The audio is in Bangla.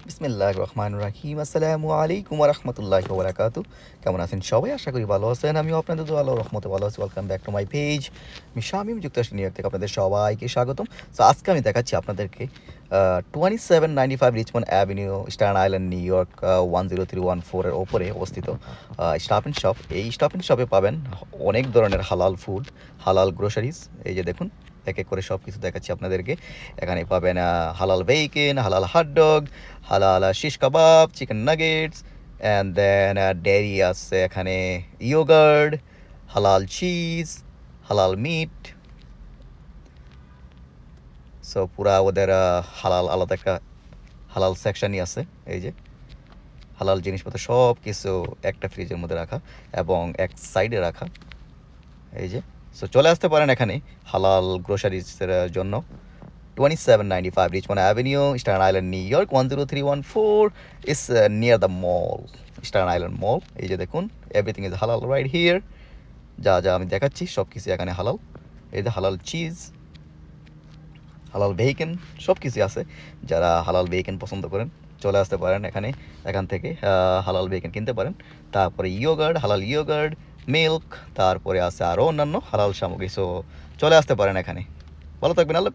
বিসমিল্লাহির রহমানির রহিম। আসসালামু আলাইকুম ওয়া রাহমাতুল্লাহি ওয়া বারাকাতুহু। কেমন আছেন সবাই? আশা করি ভালো আছেন। আমিও আপনাদের দোয়া আল্লাহর রহমতে ভালো আছি। Welcome back to my page. আমি শামীম, যুক্তরাষ্ট্র নিউ ইয়র্ক থেকে আপনাদের সবাইকে স্বাগতম। সো আজকে আমি দেখাচ্ছি আপনাদেরকে 2795 Richmond avenue, Staten island, new York 10314 এর ওপরে অবস্থিত স্টপ অ্যান্ড শপ। এই স্টপ অ্যান্ড শপে পাবেন অনেক ধরনের হালাল ফুড, হালাল গ্রোসারিজ। এই যে দেখুন, এক এক করে সব কিছু দেখাচ্ছি আপনাদেরকে। এখানে পাবেন হালাল বেকন, হালাল হটডগ, হালাল shish kebab, chicken nuggets, and then dairy আছে এখানে, ইয়োগার্ট, হালাল চিজ, হালাল মিট। সো পুরা ওদের হালাল আলাদা একটা হালাল সেকশনই আছে। এই যে হালাল জিনিসপত্র সব কিছু একটা ফ্রিজের মধ্যে রাখা এবং এক সাইডে রাখা। এই যে সো চলে আসতে পারেন এখানে হালাল গ্রোসারিজের জন্য। 2795 Richmond Avenue, Staten Island, New York 10314 is near the mall, Staten Island Mall. এই যে দেখুন, এভরিথিং ইজ হালাল রাইট হিয়ার। যা যা আমি দেখাচ্ছি সব কিছু এখানে হালাল। এই যে হালাল চিজ, হালাল বেকন, সব কিছু আছে। যারা হালাল বেকন পছন্দ করেন চলে আসতে পারেন এখানে, এখান থেকে হালাল বেকন কিনতে পারেন। তারপরে ইয়োগার্ট, হালাল ইয়োগার্ট, মিল্ক, তারপরে আছে আরও অন্যান্য হালাল সামগ্রী। সো চলে আসতে পারেন এখানে। ভালো থাকবেন, আল্লাহ।